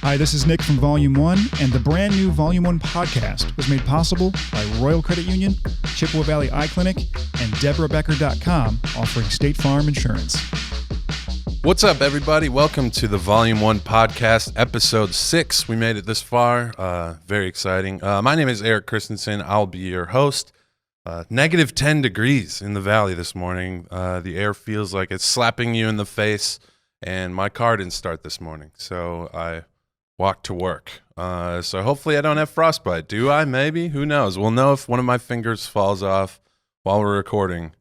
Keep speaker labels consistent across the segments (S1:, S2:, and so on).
S1: Hi, this is Nick from Volume 1, and the brand new Volume 1 podcast was made possible by Royal Credit Union, Chippewa Valley Eye Clinic, and DeborahBecker.com, offering State Farm Insurance.
S2: What's up, everybody? Welcome to the Volume 1 podcast, Episode 6. We made it this far. Very exciting. My name is Eric Christensen. I'll be your host. Negative 10 degrees in the valley this morning. The air feels like it's slapping you in the face, and my car didn't start this morning, so I walked to work. So hopefully I don't have frostbite. Do I? Maybe. Who knows? We'll know if one of my fingers falls off while we're recording.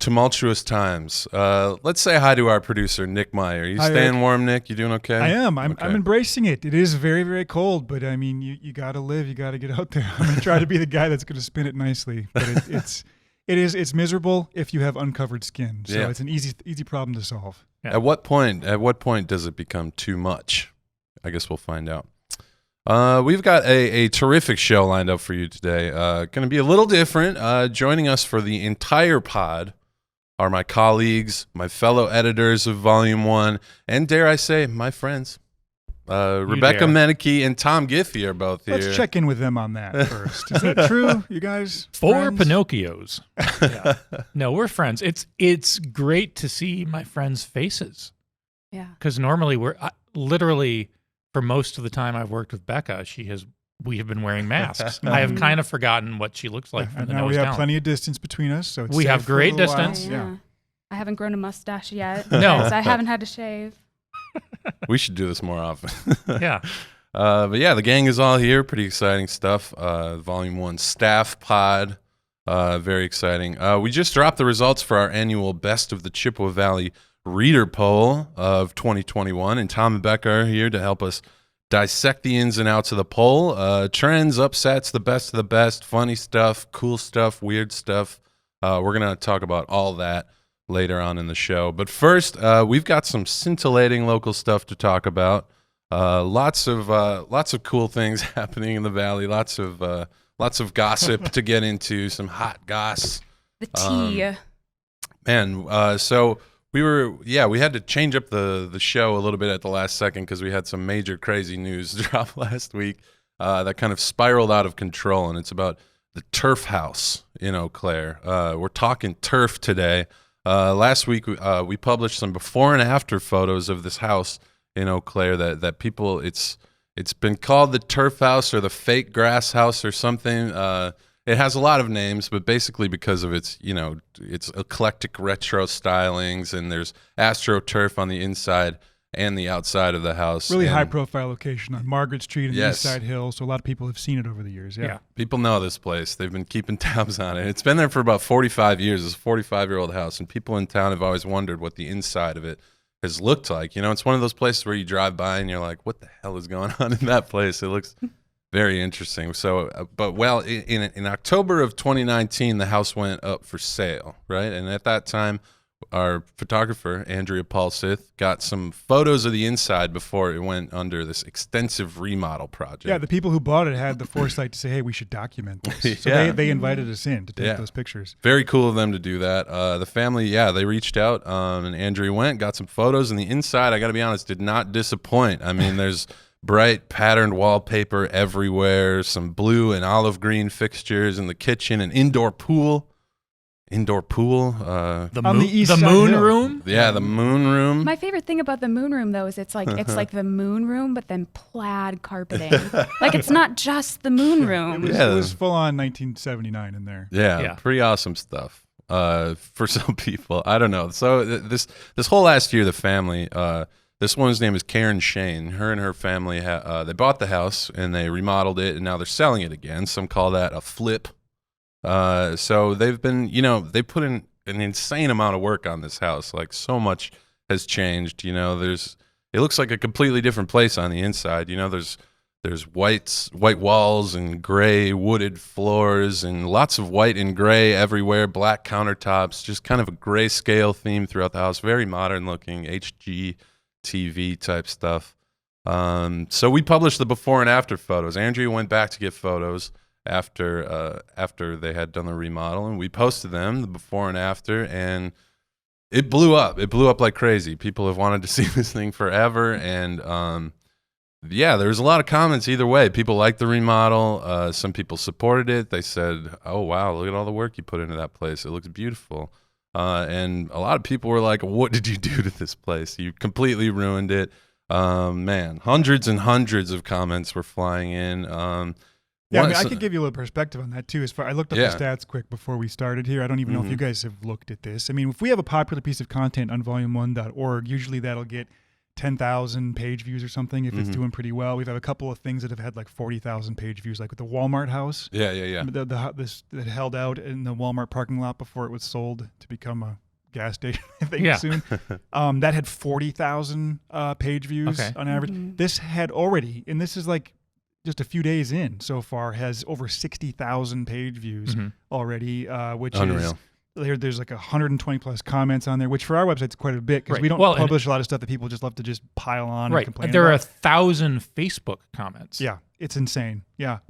S2: Tumultuous times. Let's say hi to our producer, Nick Meyer. You staying warm, Nick? You doing okay?
S1: I am. I'm
S2: Okay.
S1: embracing it. It is very, very cold, but I mean, you got to live. You got to get out there. I'm going to try to be the guy that's going to spin it nicely, but it's miserable if you have uncovered skin. So it's an easy problem to solve.
S2: Yeah. At what point does it become too much? I guess we'll find out. We've got a terrific show lined up for you today. Going to be a little different. Joining us for the entire pod are my colleagues, my fellow editors of Volume 1, and dare I say, my friends. Rebecca Mennecke and Tom Giffey are both here.
S1: Let's check in with them on that first. Is that true, you guys?
S3: Four
S1: friends?
S3: Pinocchios. Yeah. No, we're friends. It's great to see my friends' faces.
S4: Yeah.
S3: Because normally literally for most of the time I've worked with Becca, we have been wearing masks. I have kind of forgotten what she looks like from the
S1: now
S3: nose
S1: we have
S3: down.
S1: plenty of distance between us, so it's
S3: We
S1: safe
S3: have
S1: for a
S3: great
S1: little while.
S3: distance.
S1: Yeah.
S4: I haven't grown a mustache yet.
S3: No.
S4: So I haven't had to shave.
S2: We should do this more often.
S3: Yeah.
S2: But yeah, the gang is all here. Pretty exciting stuff. Volume 1 staff pod. Very exciting. We just dropped the results for our annual Best of the Chippewa Valley Reader Poll of 2021, and Tom and Becca are here to help us dissect the ins and outs of the poll. Trends, upsets, the best of the best, funny stuff, cool stuff, weird stuff. We're going to talk about all that later on in the show. But first, we've got some scintillating local stuff to talk about. Lots of cool things happening in the valley. Lots of gossip to get into. Some hot goss.
S4: The tea.
S2: So we had to change up the show a little bit at the last second because we had some major crazy news drop last week that kind of spiraled out of control, and it's about the turf house in Eau Claire. We're talking turf today. Last week we published some before and after photos of this house in Eau Claire that people it's been called the turf house or the fake grass house or something. It has a lot of names, but basically because of its eclectic retro stylings, and there's AstroTurf on the inside and the outside of the house.
S1: Really high-profile location on Margaret Street and the East Side Hill, so a lot of people have seen it over the years. Yeah.
S2: People know this place. They've been keeping tabs on it. It's been there for about 45 years. It's a 45-year-old house, and people in town have always wondered what the inside of it has looked like. It's one of those places where you drive by and you're like, what the hell is going on in that place? It looks very interesting. So, in October of 2019, the house went up for sale, right? And at that time, our photographer, Andrea Paulsith, got some photos of the inside before it went under this extensive remodel project.
S1: Yeah, the people who bought it had the foresight to say, hey, we should document this. So they invited us in to take those pictures.
S2: Very cool of them to do that. The family, they reached out, and Andrea went, got some photos, and the inside, I got to be honest, did not disappoint. I mean, there's bright patterned wallpaper everywhere, some blue and olive green fixtures in the kitchen, an indoor pool.
S3: The
S1: on the East
S3: the
S1: Side
S3: moon
S1: Hill.
S3: room.
S2: Yeah, the moon room.
S4: My favorite thing about the moon room, though, is it's like the moon room, but then plaid carpeting. Like, it's not just the moon room.
S1: It was full on 1979 in there.
S2: Yeah, pretty awesome stuff. For some people, I don't know. So this whole last year, the family. This woman's name is Karen Shane. Her and her family they bought the house and they remodeled it, and now they're selling it again. Some call that a flip. So they've been, they put in an insane amount of work on this house. Like, so much has changed. It looks like a completely different place on the inside. There's white walls and gray wooded floors and lots of white and gray everywhere, black countertops, just kind of a grayscale theme throughout the house. Very modern looking HGTV type stuff. So we published the before and after photos. Andrea went back to get photos after they had done the remodel, and we posted them, the before and after, and it blew up. It blew up like crazy. People have wanted to see this thing forever, and yeah, there was a lot of comments either way. People liked the remodel. Some people supported it. They said, "Oh wow, look at all the work you put into that place. It looks beautiful." And a lot of people were like, "What did you do to this place? You completely ruined it." Man, hundreds and hundreds of comments were flying in.
S1: Yeah, I mean, I could give you a little perspective on that too. As far I looked up
S2: Yeah.
S1: the stats quick before we started here. I don't even know if you guys have looked at this. I mean, if we have a popular piece of content on volume1.org, usually that'll get 10,000 page views or something if it's doing pretty well. We've had a couple of things that have had like 40,000 page views, like with the Walmart house.
S2: Yeah.
S1: This that held out in the Walmart parking lot before it was sold to become a gas station, I think,
S3: Yeah.
S1: soon. That had 40,000 page views on average. This had already, and this is like just a few days in so far, has over 60,000 page views already, which
S2: Unreal.
S1: is there's like 120 plus comments on there, which for our website is quite a bit because
S3: Right.
S1: we don't
S3: Well,
S1: publish a lot of stuff that people just love to just pile on and
S3: Right.
S1: complain
S3: There are
S1: about.
S3: 1,000 Facebook comments.
S1: Yeah, it's insane. Yeah.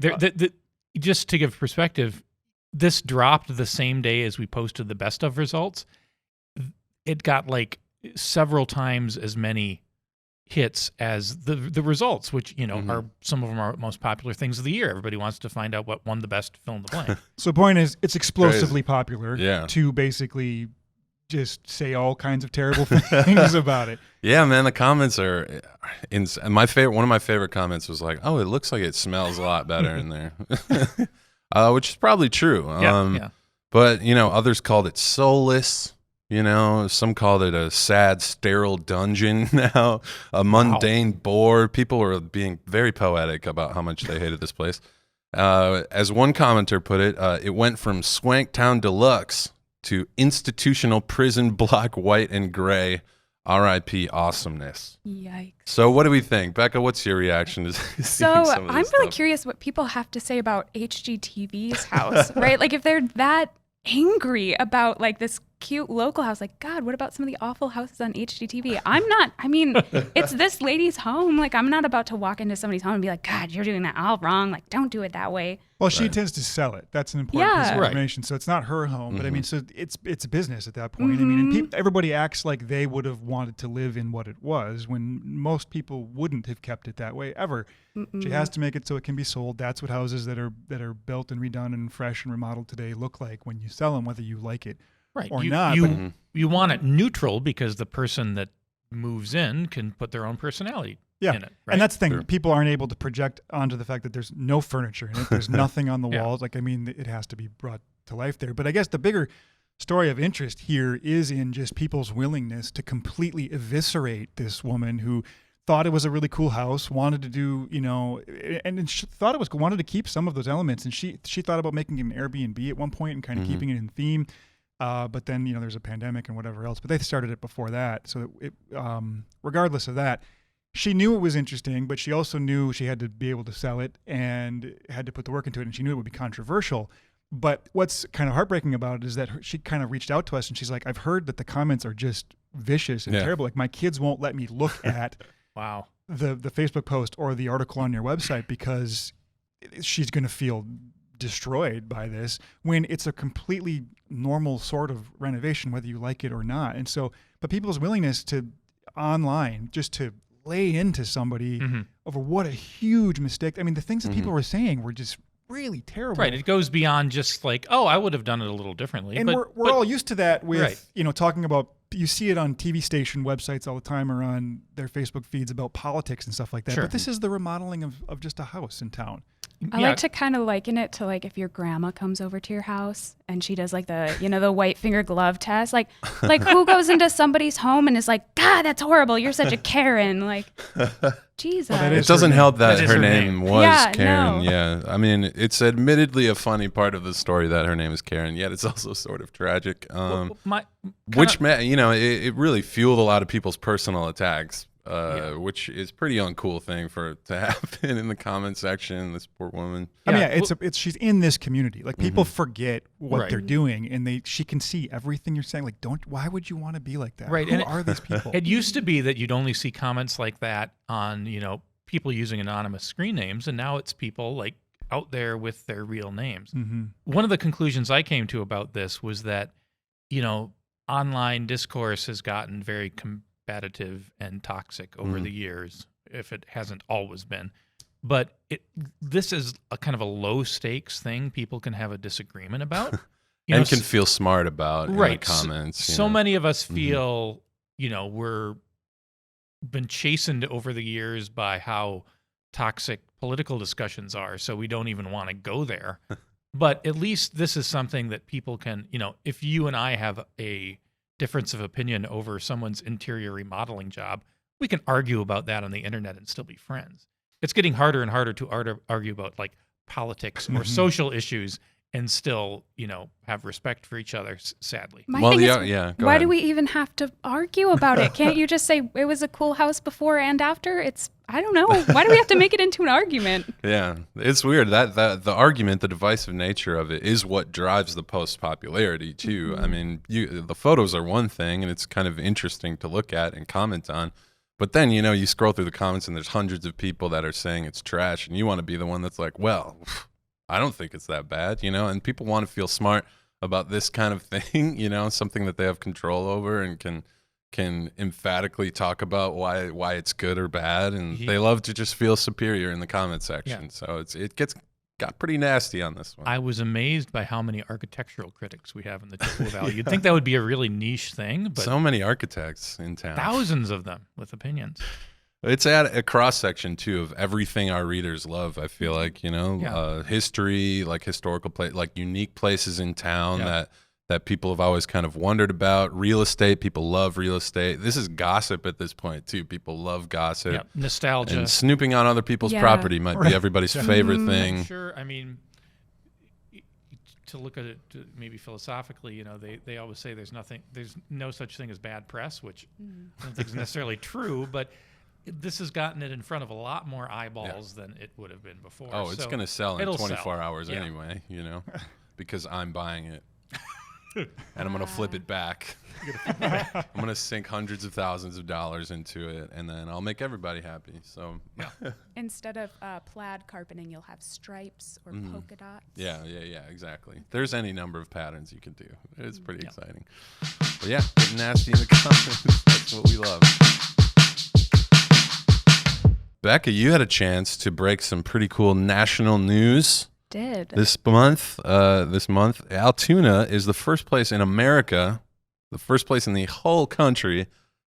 S3: Just to give perspective, this dropped the same day as we posted the best of results. It got like several times as many hits as the results, which, you know, are some of them are most popular things of the year. Everybody wants to find out what won the best fill in the blank.
S1: So the point is, it's explosively popular
S2: Yeah.
S1: to basically just say all kinds of terrible things about it.
S2: Yeah, man, the comments are insane. One of my favorite comments was like, "Oh, it looks like it smells a lot better in there," which is probably true.
S3: Yeah.
S2: But you know, others called it soulless. You know, some called it a sad, sterile dungeon. Now, a mundane bore. People were being very poetic about how much they hated this place. As one commenter put it, it went from Swanktown Deluxe to institutional prison block, white and gray. R.I.P. awesomeness.
S4: Yikes.
S2: So what do we think? Becca, what's your reaction to seeing
S4: So
S2: some of
S4: I'm
S2: this
S4: really
S2: stuff?
S4: curious what people have to say about HGTV's house, right? Like if they're that angry about like this cute local house, like, God, what about some of the awful houses on HGTV? I mean, it's this lady's home. Like, I'm not about to walk into somebody's home and be like, God, you're doing that all wrong. Like, don't do it that way.
S1: Well, she tends to sell it. That's an important piece of
S3: Right.
S1: information. So it's not her home, but I mean, so it's a business at that point. I mean, and everybody acts like they would have wanted to live in what it was when most people wouldn't have kept it that way ever. She has to make it so it can be sold. That's what houses that are built and redone and fresh and remodeled today look like when you sell them, whether you like it
S3: Right.
S1: or
S3: you,
S1: not.
S3: You, you want it neutral because the person that moves in can put their own personality in it. Right?
S1: And that's the thing. People aren't able to project onto the fact that there's no furniture in it. There's nothing on the walls. Like, I mean, it has to be brought to life there. But I guess the bigger story of interest here is in just people's willingness to completely eviscerate this woman who thought it was a really cool house, wanted to do, you know, and she thought it was, wanted to keep some of those elements. And she thought about making it an Airbnb at one point and kind of keeping it in theme. But then, you know, there's a pandemic and whatever else, but they started it before that. So regardless of that, she knew it was interesting, but she also knew she had to be able to sell it and had to put the work into it. And she knew it would be controversial. But what's kind of heartbreaking about it is that she kind of reached out to us and she's like, I've heard that the comments are just vicious and terrible. Like, my kids won't let me look at
S3: Wow.
S1: the Facebook post or the article on your website because she's going to feel destroyed by this, when it's a completely normal sort of renovation, whether you like it or not. And so, but people's willingness to online just to lay into somebody over what a huge mistake. I mean, the things that people were saying were just really terrible.
S3: Right. It goes beyond just like, oh, I would have done it a little differently.
S1: And
S3: but,
S1: we're all used to that with,
S3: Right.
S1: you know, talking about, you see it on TV station websites all the time or on their Facebook feeds about politics and stuff like that.
S3: Sure.
S1: But this is the remodeling of just a house in town.
S4: I like to kind of liken it to like if your grandma comes over to your house and she does like the, you know, the white finger glove test. Like who goes into somebody's home and is like, God, that's horrible. You're such a Karen. Like, Jesus.
S1: Well, that
S2: It
S1: is
S2: doesn't
S1: her
S2: help that
S3: That is
S2: her
S3: her
S2: name
S3: name.
S2: was
S4: Yeah,
S2: Karen.
S4: no.
S2: Yeah. I mean, it's admittedly a funny part of the story that her name is Karen, yet it's also sort of tragic. Which, you know, it really fueled a lot of people's personal attacks, which is pretty uncool thing to happen in the comment section. This poor woman.
S1: I mean,
S3: Yeah,
S1: it's she's in this community. Like, people forget what
S3: Right.
S1: they're doing, and she can see everything you're saying. Like, why would you want to be like that?
S3: Right,
S1: Who
S3: and
S1: are these people?
S3: It used to be that you'd only see comments like that on, you know, people using anonymous screen names, and now it's people like out there with their real names. One of the conclusions I came to about this was that, you know, online discourse has gotten very combative and toxic over the years, if it hasn't always been. But this is a kind of a low stakes thing people can have a disagreement about.
S2: And can feel smart about in the comments.
S3: So many of us feel, we're been chastened over the years by how toxic political discussions are, so we don't even want to go there. But at least this is something that people can, if you and I have a difference of opinion over someone's interior remodeling job, we can argue about that on the internet and still be friends. It's getting harder and harder to argue about like politics or social issues and still, have respect for each other, sadly.
S4: Why do we even have to argue about it? Can't you just say it was a cool house before and after? I don't know. Why do we have to make it into an argument?
S2: Yeah, it's weird. That the argument, the divisive nature of it is what drives the post's popularity too. I mean, the photos are one thing, and it's kind of interesting to look at and comment on. But then, you scroll through the comments and there's hundreds of people that are saying it's trash, and you want to be the one that's like, well, I don't think it's that bad, and people want to feel smart about this kind of thing, something that they have control over and can emphatically talk about why it's good or bad, and they love to just feel superior in the comment section. Yeah. So it got pretty nasty on this one.
S3: I was amazed by how many architectural critics we have in the Chippewa Valley. You'd think that would be a really niche thing, but
S2: so many architects in town.
S3: Thousands of them with opinions.
S2: It's at a cross-section, too, of everything our readers love, I feel like, history, like historical like unique places in town that people have always kind of wondered about. Real estate, people love real estate. This is gossip at this point, too. People love gossip.
S3: Yep. Nostalgia.
S2: And snooping on other people's property might be everybody's favorite thing.
S3: I'm sure, I mean, to look at it maybe philosophically, they always say there's no such thing as bad press, which I don't think is necessarily true, but this has gotten it in front of a lot more eyeballs than it would have been before.
S2: Oh, it's going to sell in 24 hours anyway, because I'm buying it. And I'm going to flip it back. I'm going to sink hundreds of thousands of dollars into it, and then I'll make everybody happy. So
S4: instead of plaid carpeting, you'll have stripes or polka dots.
S2: Yeah, exactly. There's any number of patterns you can do. It's pretty exciting. But yeah, get nasty in the comments. That's what we love. Becca, you had a chance to break some pretty cool national news.
S4: Did.
S2: This month, Altoona is the first place in America, the first place in the whole country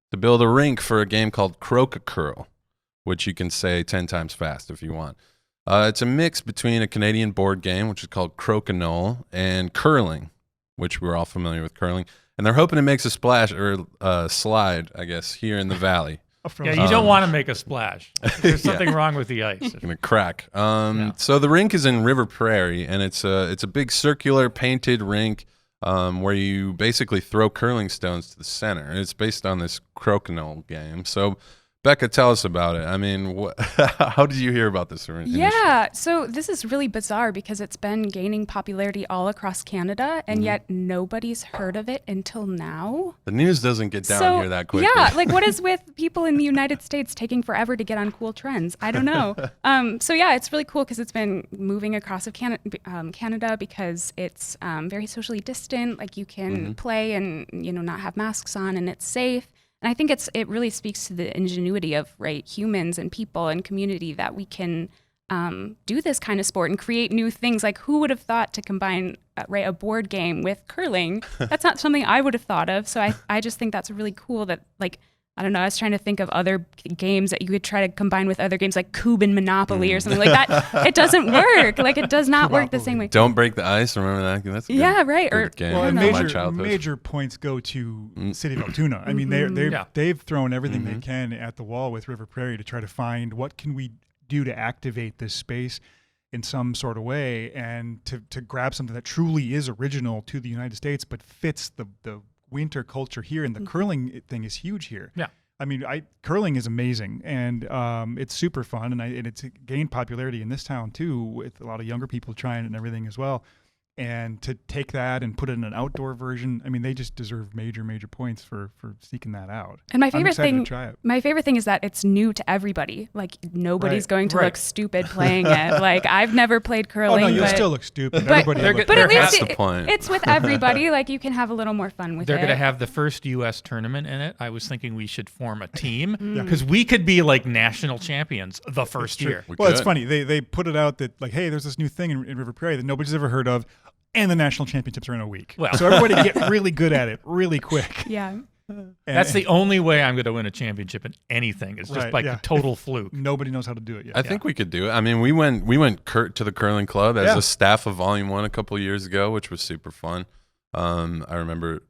S2: to build a rink for a game called Croak-a-Curl, which you can say 10 times fast if you want. It's a mix between a Canadian board game, which is called Crokinole, and curling, which we're all familiar with curling. And they're hoping it makes a splash or slide, I guess, here in the valley.
S3: Yeah, you don't want to make a splash. There's something wrong with the ice.
S2: It's gonna crack. So the rink is in River Prairie, and it's a big circular painted rink where you basically throw curling stones to the center. And it's based on this Crokinole game. So Becca, tell us about it. I mean, how did you hear about this initially?
S4: Yeah, so this is really bizarre because it's been gaining popularity all across Canada, and yet nobody's heard of it until now.
S2: The news doesn't get down here that quickly.
S4: Yeah, like what is with people in the United States taking forever to get on cool trends? I don't know. So yeah, it's really cool because it's been moving across of Canada because it's very socially distant. Like you can play and not have masks on, and it's safe. And I think it really speaks to the ingenuity of humans and people and community that we can do this kind of sport and create new things. Like who would have thought to combine a board game with curling? That's not something I would have thought of. So I just think that's really cool that I don't know, I was trying to think of other games that you could try to combine with other games like Cuban Monopoly or something like that. It doesn't work. Like it does not work the same way.
S2: Don't break the ice. Remember that? That's a good game.
S1: Well, major points go to City of Altoona. I mean, they've thrown everything they can at the wall with River Prairie to try to find what can we do to activate this space in some sort of way and to grab something that truly is original to the United States but fits the winter culture here, and the curling thing is huge here.
S3: Yeah,
S1: I mean, curling is amazing, and it's super fun, and it's gained popularity in this town too, with a lot of younger people trying it and everything as well. And to take that and put it in an outdoor version, I mean, they just deserve major points for seeking that out.
S4: And my
S1: I'm
S4: favorite
S1: excited
S4: thing,
S1: to try it.
S4: my favorite thing is that it's new to everybody. Like nobody's
S1: Right.
S4: going to
S3: Right.
S4: look stupid playing it. Like I've never played
S1: Oh
S4: curling,
S1: no, you'll
S4: but,
S1: still look stupid.
S4: but-
S1: Everybody will look
S4: but at
S2: That's
S4: least
S2: the point.
S4: it's with everybody. Like you can have a little more fun with
S3: They're
S4: it.
S3: going to have the first U.S. tournament in it. I was thinking we should form a team
S4: Mm.
S3: because we could be like national champions the first year.
S1: Well, it's
S2: could.
S1: funny. They put it out that like, hey, there's this new thing in River Prairie that nobody's ever heard of, and the national championships are in a week.
S3: Well.
S1: So everybody get really good at it really quick.
S4: Yeah.
S1: And-
S3: That's the only way I'm going to win a championship in anything. It's just
S1: Right,
S3: like
S1: yeah.
S3: a total fluke.
S1: Nobody knows how to do it yet.
S2: I think we could do it. I mean, we went to the curling club as
S1: Yeah.
S2: a staff of Volume 1 a couple years ago, which was super fun. I remember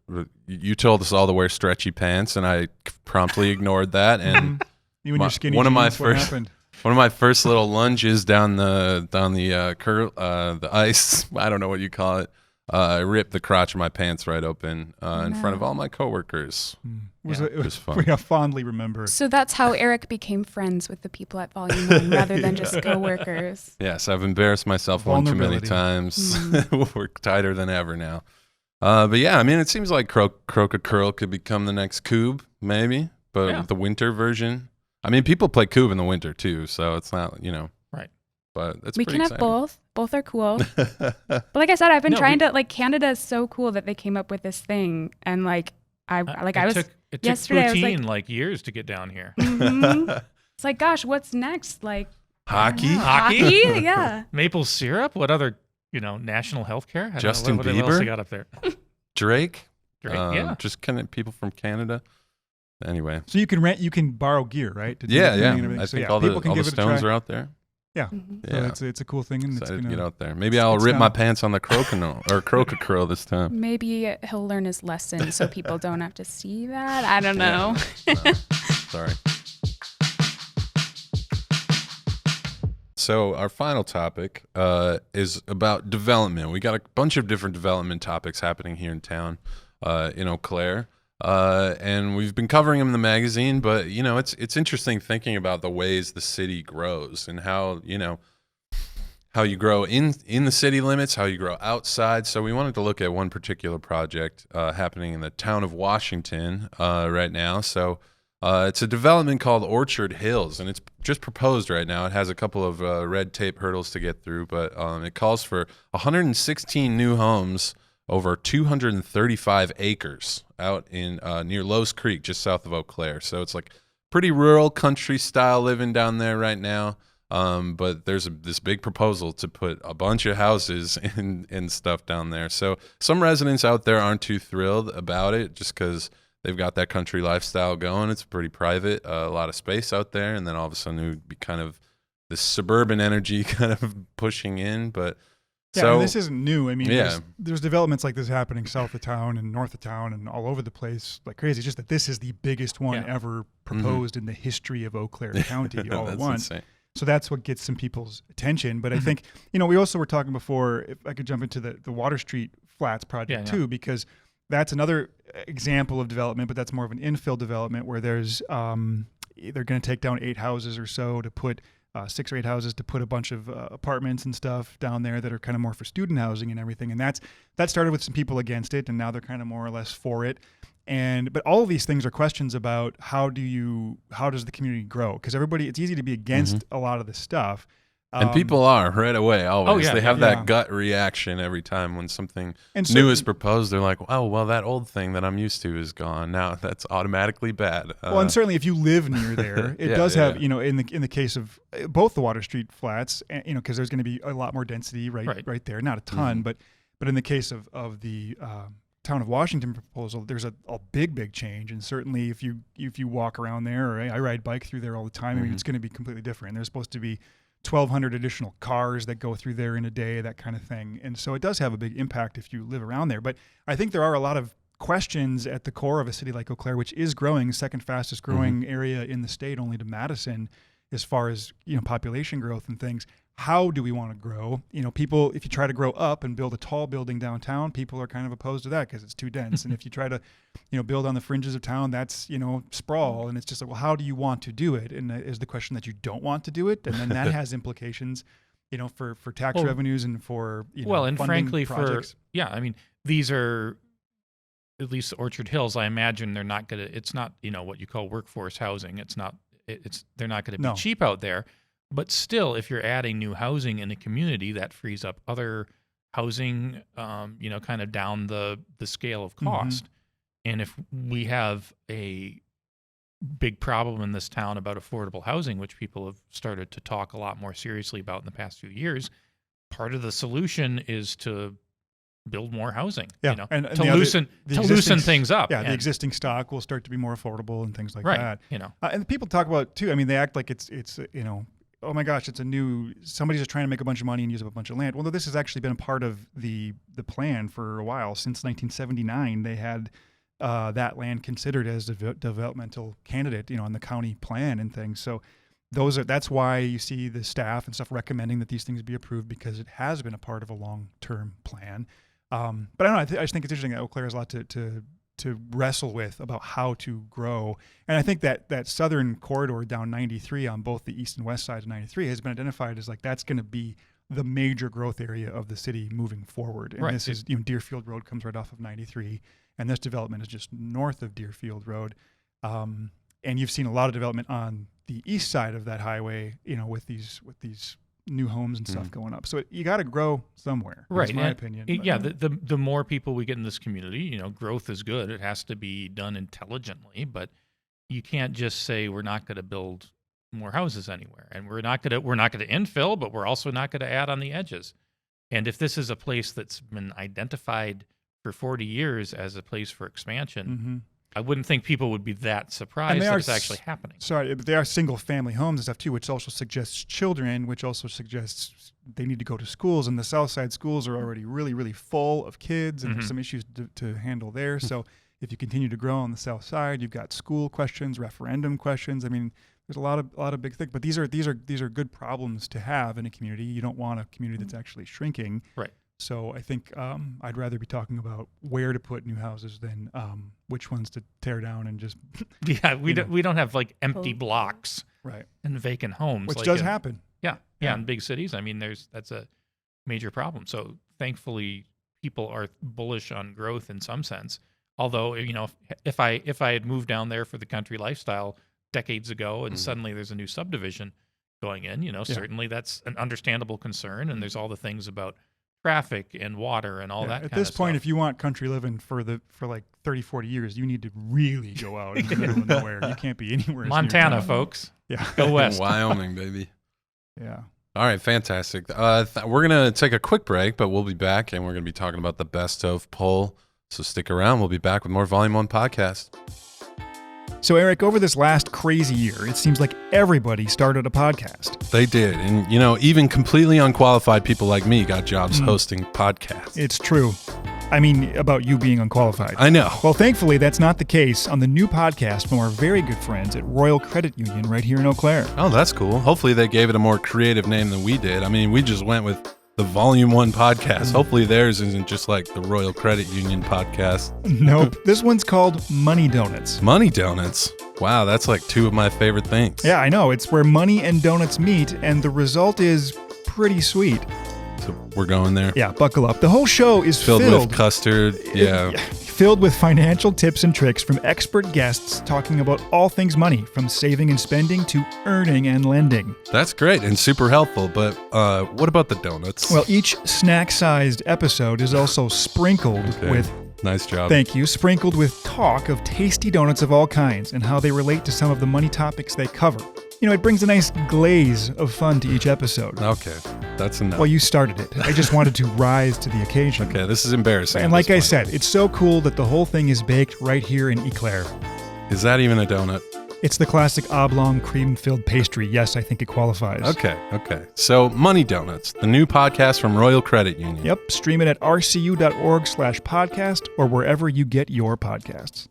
S2: you told us all to wear stretchy pants, and I promptly ignored that. And
S1: You and
S2: my-
S1: your skinny
S2: one of my
S1: jeans, what
S2: first-
S1: happened?
S2: one of my first little lunges down the ice, I don't know what you call it. I ripped the crotch of my pants right open in front of all my coworkers.
S1: It
S2: was fun.
S1: We fondly remember.
S4: So that's how Eric became friends with the people at Volume 1 rather than just coworkers.
S2: Yes, I've embarrassed myself one too many
S1: Vulnerability.
S2: times. We're tighter than ever now. But yeah, I mean, it seems like Croca Curl could become the next Cube, maybe, but
S3: Yeah.
S2: the winter version. I mean, people play Cube in the winter too, so it's not,
S3: Right.
S2: But it's
S4: We
S2: pretty
S4: can have
S2: exciting.
S4: both. Both are cool. But like I said, I've been
S3: No,
S4: trying to like Canada is so cool that they came up with this thing, and like I was
S3: It took
S4: yesterday, I was
S3: poutine
S4: like-
S3: like years to get down here.
S4: Mhm. It's like, gosh, what's next? Like
S2: Hockey?
S3: Hockey?
S4: Yeah.
S3: Maple syrup? What other, national health care?
S2: Justin
S3: what else
S2: Bieber?
S3: they got up there?
S2: Drake?
S3: Great. Yeah.
S2: Just kind of people from Canada. Anyway.
S1: So you can borrow gear, right? To do
S2: Yeah,
S1: the
S2: yeah.
S1: thing and everything.
S2: I
S1: So,
S2: think
S1: yeah,
S2: all the
S1: people can give it a
S2: stones
S1: try.
S2: are out there.
S1: Yeah.
S4: Mhm.
S1: So
S2: Yeah.
S1: it's a cool thing, and it's
S2: Excited to
S1: gonna
S2: get out there. Maybe I'll
S1: it's
S2: rip my
S1: down.
S2: pants on the Croca Curl this time.
S4: Maybe he'll learn his lesson so people don't have to see that. I don't know.
S2: No, sorry. So our final topic is about development. We got a bunch of different development topics happening here in town, in Eau Claire, and we've been covering them in the magazine. But it's interesting thinking about the ways the city grows and how you grow in the city limits, how you grow outside. So we wanted to look at one particular project happening in the town of Washington right now. So it's a development called Orchard Hills, and it's just proposed right now. It has a couple of red tape hurdles to get through, but it calls for 116 new homes over 235 acres out in near Lowe's Creek, just south of Eau Claire. So it's like pretty rural country style living down there right now. But there's this big proposal to put a bunch of houses and stuff down there. So some residents out there aren't too thrilled about it just because they've got that country lifestyle going. It's pretty private, a lot of space out there. And then all of a sudden it would be kind of this suburban energy kind of pushing in. But
S1: Yeah,
S2: so
S1: and this isn't new. I mean,
S2: Yeah.
S1: there's developments like this happening south of town and north of town and all over the place like crazy. It's just that this is the biggest one
S3: Yeah.
S1: ever proposed in the history of Eau Claire County all at
S2: that's
S1: once.
S2: insane.
S1: So that's what gets some people's attention. But I think, we also were talking before, if I could jump into the Water Street Flats project
S3: Yeah, yeah.
S1: too, because that's another example of development, but that's more of an infill development where there's, they're going to take down 8 houses or so to put 6 or 8 houses to put a bunch of apartments and stuff down there that are kind of more for student housing and everything. And that started with some people against it, and now they're kind of more or less for it. But all of these things are questions about how does the community grow? Because it's easy to be against a lot of this stuff.
S2: And people are right away, always.
S3: yeah,
S2: they have
S1: yeah.
S2: that gut reaction every time when something
S1: And
S2: new
S1: so-
S2: is proposed. They're like, oh, well, that old thing that I'm used to is gone. Now that's automatically bad.
S1: Well, and certainly if you live near there, it
S2: Yeah,
S1: does
S2: yeah,
S1: have, in the case of both the Water Street Flats, because there's going to be a lot more density right there. Not a ton, but in the case of the town of Washington proposal, there's a big change. And certainly if you walk around there, or I ride bike through there all the time, I mean, it's going to be completely different. There's supposed to be 1,200 additional cars that go through there in a day, that kind of thing. And so it does have a big impact if you live around there. But I think there are a lot of questions at the core of a city like Eau Claire, which is growing, second fastest growing area in the state, only to Madison, as far as population growth and things. How do we want to grow? People, if you try to grow up and build a tall building downtown, people are kind of opposed to that because it's too dense. And if you try to, build on the fringes of town, that's, sprawl. And it's just like, well, how do you want to do it? And is the question that you don't want to do it? And then that has implications for tax revenues and for
S3: and frankly
S1: projects.
S3: These are, at least Orchard Hills, I imagine they're not going to, it's not, what you call workforce housing. They're not going to be cheap out there. But still, if you're adding new housing in a community, that frees up other housing, kind of down the scale of cost. Mm-hmm. And if we have a big problem in this town about affordable housing, which people have started to talk a lot more seriously about in the past few years, part of the solution is to build more housing, to loosen things up.
S1: Yeah, the existing stock will start to be more affordable and things like that.
S3: And
S1: people talk about too. I mean, they act like it's oh my gosh, somebody's just trying to make a bunch of money and use up a bunch of land. Well, no, this has actually been a part of the plan for a while. Since 1979, they had that land considered as a developmental candidate, on the county plan and things. So that's why you see the staff and stuff recommending that these things be approved, because it has been a part of a long-term plan. But I don't know. I just think it's interesting that Eau Claire has a lot to wrestle with about how to grow. And I think that southern corridor down 93 on both the east and west sides of 93 has been identified as that's going to be the major growth area of the city moving forward. And this is, Deerfield Road comes right off of 93, and this development is just north of Deerfield Road. And you've seen a lot of development on the east side of that highway, with these new homes and stuff going up. So you got to grow somewhere.
S3: Right.
S1: That's my opinion.
S3: The more people we get in this community, growth is good. It has to be done intelligently, but you can't just say we're not going to build more houses anywhere, and we're not going to infill, but we're also not going to add on the edges. And if this is a place that's been identified for 40 years as a place for expansion, I wouldn't think people would be that surprised that it's actually happening.
S1: Sorry, but they are single-family homes and stuff too, which also suggests children, which also suggests they need to go to schools. And the South Side schools are already really, really full of kids, and there's some issues to handle there. So if you continue to grow on the South Side, you've got school questions, referendum questions. I mean, there's a lot of big things. But these are good problems to have in a community. You don't want a community that's actually shrinking.
S3: Right.
S1: So I think I'd rather be talking about where to put new houses than which ones to tear down and just
S3: we don't have empty blocks and vacant homes,
S1: which does happen.
S3: Yeah, in big cities. I mean, that's a major problem. So thankfully, people are bullish on growth in some sense. Although if I had moved down there for the country lifestyle decades ago, and suddenly there's a new subdivision going in, certainly that's an understandable concern. And there's all the things about traffic and water and all that kind of stuff. At this
S1: point, if you want country living for 30, 40 years, you need to really go out in the middle of nowhere. You can't be anywhere.
S3: Montana, folks.
S1: Yeah.
S3: Go west.
S2: Wyoming, baby.
S1: Yeah.
S2: All right, fantastic. We're going to take a quick break, but we'll be back, and we're going to be talking about the best of poll. So stick around. We'll be back with more Volume 1 podcast.
S1: So, Eric, over this last crazy year, it seems like everybody started a podcast.
S2: They did. And, even completely unqualified people like me got jobs hosting podcasts.
S1: It's true. I mean, about you being unqualified.
S2: I know.
S1: Well, thankfully, that's not the case on the new podcast from our very good friends at Royal Credit Union right here in Eau Claire.
S2: Oh, that's cool. Hopefully they gave it a more creative name than we did. I mean, we just went with the Volume 1 podcast. Hopefully theirs isn't just like the Royal Credit Union podcast.
S1: Nope. This one's called Money Donuts.
S2: Money Donuts? Wow, that's like two of my favorite things.
S1: Yeah, I know. It's where money and donuts meet, and the result is pretty sweet.
S2: So we're going there?
S1: Yeah, buckle up. The whole show is filled
S2: with custard. Yeah.
S1: Filled with financial tips and tricks from expert guests talking about all things money, from saving and spending to earning and lending.
S2: That's great and super helpful, but what about the donuts?
S1: Well, each snack-sized episode is also sprinkled with...
S2: Nice job.
S1: Thank you. Sprinkled with talk of tasty donuts of all kinds and how they relate to some of the money topics they cover. It brings a nice glaze of fun to each episode.
S2: Okay, that's enough.
S1: Well, you started it. I just wanted to rise to the occasion.
S2: Okay, this is embarrassing.
S1: And like I said, it's so cool that the whole thing is baked right here in Eau Claire.
S2: Is that even a donut?
S1: It's the classic oblong cream-filled pastry. Yes, I think it qualifies.
S2: Okay. So, Money Donuts, the new podcast from Royal Credit Union.
S1: Yep, stream it at rcu.org/podcast or wherever you get your podcasts.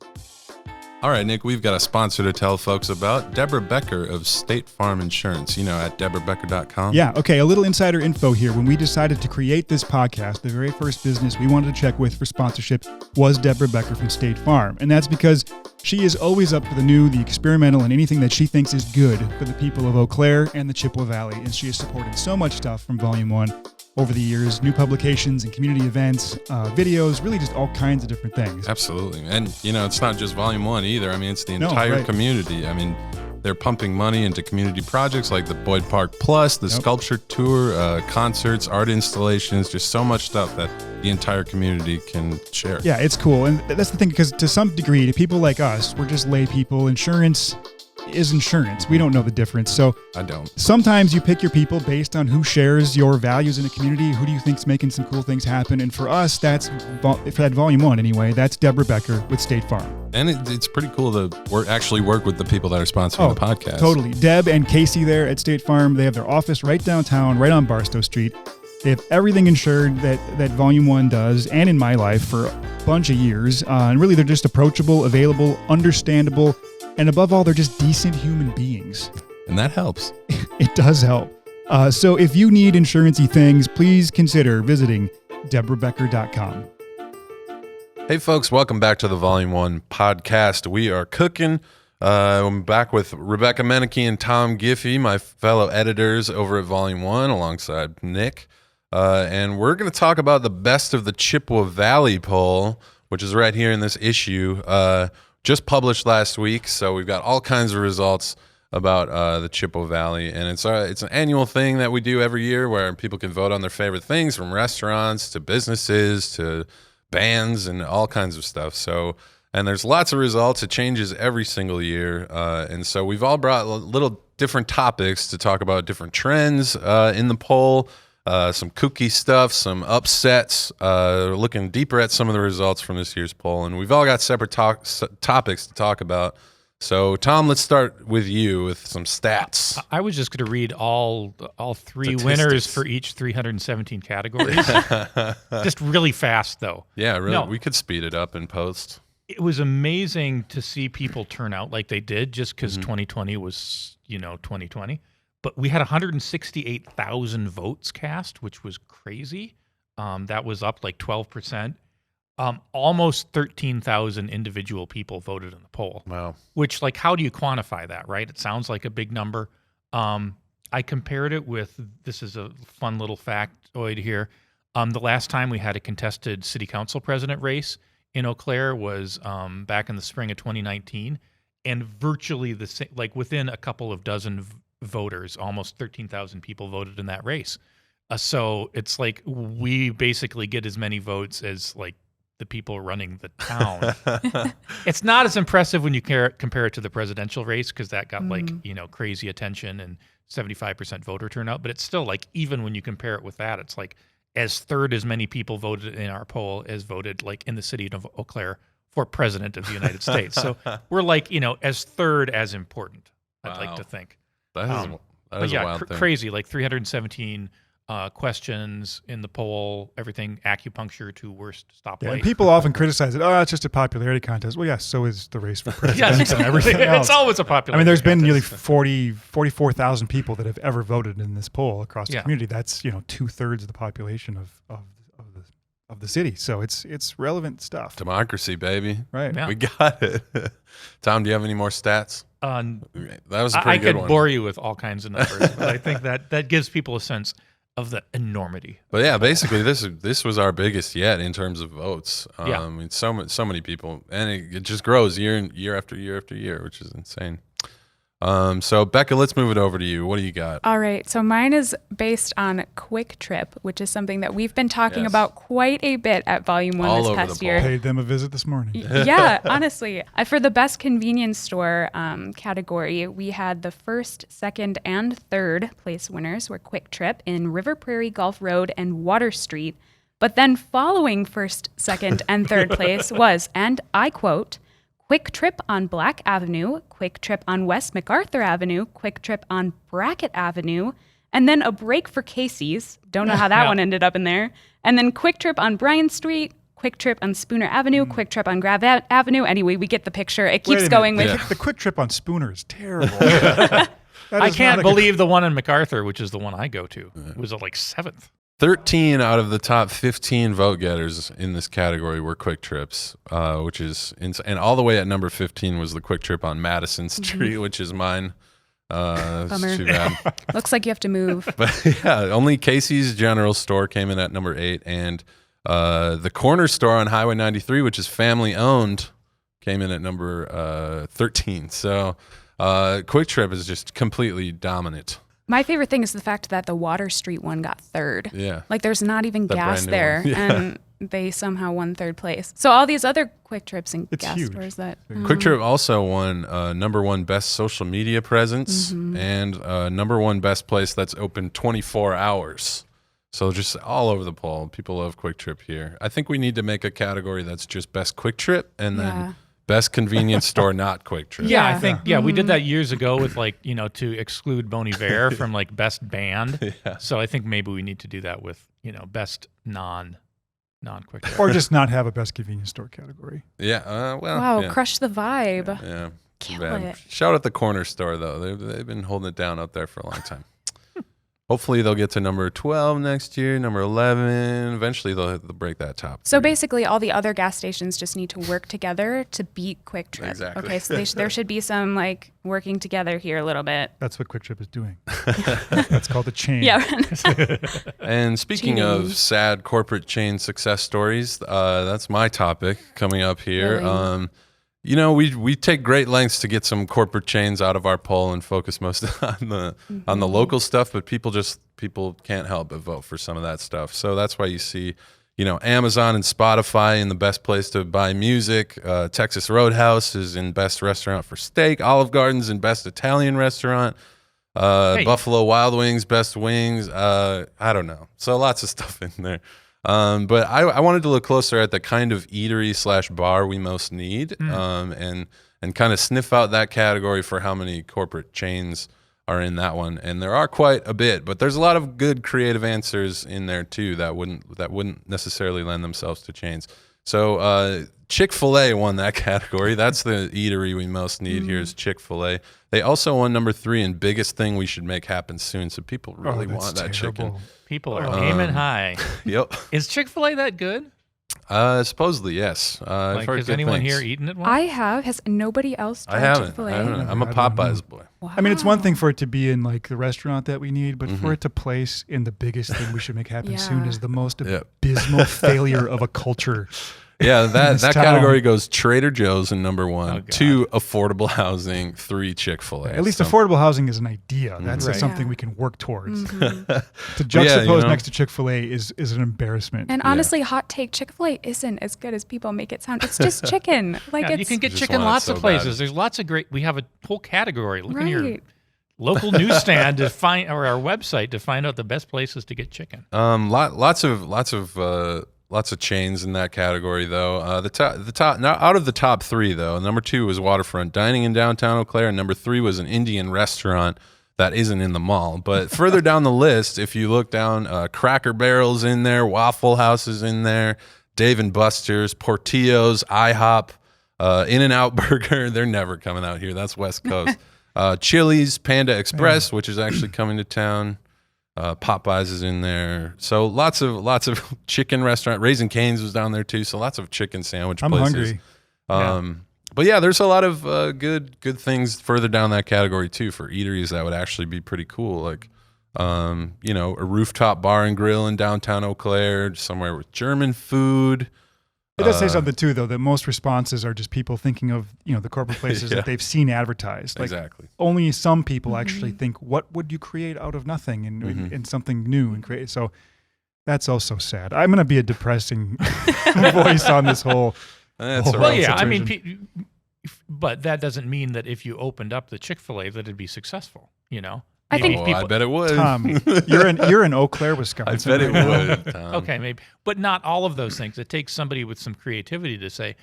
S2: All right, Nick, we've got a sponsor to tell folks about, Deborah Becker of State Farm Insurance, at deborahbecker.com.
S1: Yeah, okay, a little insider info here. When we decided to create this podcast, the very first business we wanted to check with for sponsorship was Deborah Becker from State Farm. And that's because she is always up for the new, the experimental, and anything that she thinks is good for the people of Eau Claire and the Chippewa Valley. And she has supported so much stuff from Volume 1 over the years, new publications and community events, videos, really just all kinds of different things.
S2: Absolutely. And, it's not just Volume 1 either. I mean, it's the entire community. I mean, they're pumping money into community projects like the Boyd Park Plus, the Sculpture Tour, concerts, art installations, just so much stuff that the entire community can share.
S1: Yeah, it's cool. And that's the thing, because to some degree, to people like us, we're just lay people. Insurance is insurance. We don't know the difference. So
S2: I don't.
S1: Sometimes you pick your people based on who shares your values in a community, who do you think's making some cool things happen. And for us, that's Volume 1 anyway, that's Deborah Becker with State Farm.
S2: And it's pretty cool to actually work with the people that are sponsoring the podcast.
S1: Totally. Deb and Casey there at State Farm, they have their office right downtown, right on Barstow Street. They have everything insured that Volume 1 does, and in my life for a bunch of years. And really, they're just approachable, available, understandable, and above all, they're just decent human beings.
S2: And that helps.
S1: It does help. So if you need insurance-y things, please consider visiting deborahbecker.com.
S2: Hey, folks, welcome back to the Volume 1 podcast. We are cooking. I'm back with Rebecca Mennecke and Tom Giffey, my fellow editors over at Volume 1, alongside Nick. And we're going to talk about the Best of the Chippewa Valley poll, which is right here in this issue. Just published last week, so we've got all kinds of results about the Chippewa Valley, and it's an annual thing that we do every year where people can vote on their favorite things, from restaurants to businesses to bands and all kinds of stuff. So, and there's lots of results. It changes every single year, and so we've all brought little different topics to talk about different trends in the poll. Some kooky stuff, some upsets, looking deeper at some of the results from this year's poll. And we've all got separate topics to talk about. So, Tom, let's start with you with some stats.
S3: I was just going to read all three winners for each 317 categories. Just really fast, though.
S2: Yeah, really. No, we could speed it up in post.
S3: It was amazing to see people turn out like they did, just because 2020 was, 2020. But we had 168,000 votes cast, which was crazy. That was up like 12%. Almost 13,000 individual people voted in the poll.
S2: Wow.
S3: Which, how do you quantify that, right? It sounds like a big number. I compared it with, this is a fun little factoid here. The last time we had a contested city council president race in Eau Claire was back in the spring of 2019. And virtually the same, within a couple of dozen voters, almost 13,000 people voted in that race. So it's we basically get as many votes as the people running the town. It's not as impressive when you compare it to the presidential race, because that got crazy attention and 75% voter turnout. But it's still even when you compare it with that, it's as third as many people voted in our poll as voted in the city of Eau Claire for president of the United States. So we're as third as important, I'd like to think.
S2: That is a wild thing.
S3: Crazy, 317 questions in the poll, everything acupuncture to worst stoplight.
S1: Yeah, and people often criticize it. Oh, it's just a popularity contest. Well, yes, so is the race for president and everything else.
S3: It's always a popularity
S1: there's
S3: contest.
S1: been nearly 44,000 people that have ever voted in this poll across the community. That's 2/3 of the population of the city. So it's relevant stuff.
S2: Democracy, baby.
S1: Right.
S3: Yeah.
S2: We got it. Tom, do you have any more stats? That was a pretty good one.
S3: I could bore you with all kinds of numbers, but I think that gives people a sense of the enormity.
S2: But yeah, basically this was our biggest yet in terms of votes. So many people, and it just grows year after year after year, which is insane. So Becca, let's move it over to you. What do you got?
S4: All right. So mine is based on Kwik Trip, which is something that we've been talking about quite a bit at Volume 1 this past year.
S1: Paid them a visit this morning.
S4: Yeah, honestly. For the best convenience store category, we had the first, second, and third place winners were Kwik Trip in River Prairie, Gulf Road, and Water Street. But then following first, second, and third place was, and I quote, Kwik Trip on Black Avenue, Kwik Trip on West MacArthur Avenue, Kwik Trip on Brackett Avenue, and then a break for Casey's. Don't know how that one ended up in there. And then Kwik Trip on Bryan Street, Kwik Trip on Spooner Avenue, Kwik Trip on Grav Avenue. Anyway, we get the picture. It keeps
S1: Wait a
S4: going
S1: minute.
S4: with
S1: The Kwik Trip on Spooner is terrible. That
S3: I
S1: is
S3: can't
S1: not a good-
S3: believe the one in MacArthur, which is the one I go to, was like 7th.
S2: 13 out of the top 15 vote getters in this category were Kwik Trips, which is and all the way at number 15 was the Kwik Trip on Madison Street, which is mine. It's
S4: Bummer.
S2: too bad.
S4: looks like you have to move.
S2: But yeah, only Casey's General Store came in at number 8, and the corner store on Highway 93, which is family owned, came in at number 13. So Kwik Trip is just completely dominant.
S4: My favorite thing is the fact that the Water Street one got 3rd.
S2: Yeah.
S4: Like there's not even
S2: That
S4: gas
S2: brand new
S4: there,
S2: one. Yeah.
S4: and they somehow won 3rd place. So all these other Kwik Trips and
S1: It's
S4: gas
S1: huge.
S4: stores that
S2: Kwik Trip also won number 1 best social media presence and number 1 best place that's open 24 hours. So just all over the pole. People love Kwik Trip here. I think we need to make a category that's just best Kwik Trip and then best convenience store not Kwik Trip.
S3: Yeah,
S4: Yeah.
S3: I think we did that years ago with like, to exclude Bon Iver from like best band.
S2: Yeah.
S3: So I think maybe we need to do that with, best non-Kwik Trip.
S1: Or just not have a best convenience store category.
S2: Yeah. Well.
S4: wow,
S2: Yeah.
S4: crush the vibe.
S2: Yeah. Too
S4: Kill
S2: bad.
S4: it.
S2: Shout out the corner store though. They've been holding it down up there for a long time. Hopefully they'll get to number 12 next year, number 11. Eventually they'll break that top.
S4: So
S2: 3.
S4: basically, all the other gas stations just need to work together to beat Kwik Trip.
S2: Exactly.
S4: Okay, so there should be some like working together here a little bit.
S1: That's what Kwik Trip is doing. That's called a chain.
S4: Yeah.
S2: And speaking of sad corporate chain success stories, that's my topic coming up here.
S4: Really?
S2: We take great lengths to get some corporate chains out of our poll and focus most on the local stuff, but people can't help but vote for some of that stuff. So that's why you see, Amazon and Spotify in the best place to buy music. Texas Roadhouse is in best restaurant for steak. Olive Garden's in best Italian restaurant. Buffalo Wild Wings, best wings. I don't know. So lots of stuff in there. But I wanted to look closer at the kind of eatery / bar we most need, and kind of sniff out that category for how many corporate chains are in that one. And there are quite a bit, but there's a lot of good creative answers in there too that wouldn't necessarily lend themselves to chains. So Chick-fil-A won that category. That's the eatery we most need here is Chick-fil-A. They also won number 3 in biggest thing we should make happen soon. So people really
S1: that's
S2: want that chicken.
S1: terrible.
S3: People are aiming high.
S2: Yep.
S3: Is Chick-fil-A that good?
S2: Supposedly, yes. I've heard
S3: Has
S2: good
S3: anyone
S2: things.
S3: here eaten it once?
S4: I have. Has nobody else tried
S2: I haven't.
S4: Chick-fil-A?
S2: I'm a
S1: I don't
S2: Popeyes
S1: know.
S2: boy.
S4: Wow.
S1: I mean, it's one thing for it to be in like the restaurant that we need, but
S2: Mm-hmm.
S1: for it to place in the biggest thing we should make happen soon
S4: Yeah.
S1: is the most
S2: Yep.
S1: abysmal failure of a culture.
S2: Yeah, that
S1: this town.
S2: category goes Trader Joe's in number 1,
S3: Oh, God.
S2: 2 affordable housing, 3 Chick-fil-A.
S1: At least
S2: So-
S1: affordable housing is an idea. That's
S3: Right.
S1: something
S4: Yeah.
S1: we can work towards.
S4: Mhm.
S1: To juxtapose
S2: know.
S1: next to Chick-fil-A is an embarrassment.
S4: And honestly, hot take, Chick-fil-A isn't as good as people make it sound. It's just chicken. Like
S3: Yeah,
S4: it's
S3: you can get
S2: Just
S3: chicken
S2: want it
S3: lots
S2: so
S3: of places.
S2: bad.
S3: There's lots of great. We have a whole category. Look in your
S4: right.
S3: local newsstand to find, or our website to find out the best places to get chicken.
S2: Lots of chains in that category though. The top now out of the top 3 though, number 2 was Waterfront Dining in downtown Eau Claire, and number 3 was an Indian restaurant that isn't in the mall. But further down the list, if you look down, Cracker Barrel's in there, Waffle House is in there, Dave and Buster's, Portillo's, IHOP, In-N-Out Burger. They're never coming out here. That's West Coast. Chili's, Panda Express, which is actually coming to town. Popeyes is in there. So lots of chicken restaurant. Raising Cane's was down there too. So lots of chicken sandwich
S1: I'm
S2: places.
S1: hungry.
S2: But yeah, there's a lot of good things further down that category too for eateries that would actually be pretty cool. Like, a rooftop bar and grill in downtown Eau Claire, somewhere with German food.
S1: It does say something too, though, that most responses are just people thinking of, the corporate places
S2: Yeah.
S1: that they've seen advertised. Like
S2: Exactly.
S1: only some people actually think, what would you create out of nothing and something new and create? So that's also sad. I'm going to be a depressing voice on this whole.
S2: That's
S1: Well,
S2: all
S3: Well,
S2: right.
S3: yeah, I
S1: situation.
S3: mean, but that doesn't mean that if you opened up the Chick-fil-A that it'd be successful.
S4: I think-
S2: Oh, I bet it would.
S1: Tom, you're in Eau Claire, Wisconsin.
S2: I bet it
S1: right now.
S2: would. Tom.
S3: Okay, maybe, but not all of those things. It takes somebody with some creativity to say,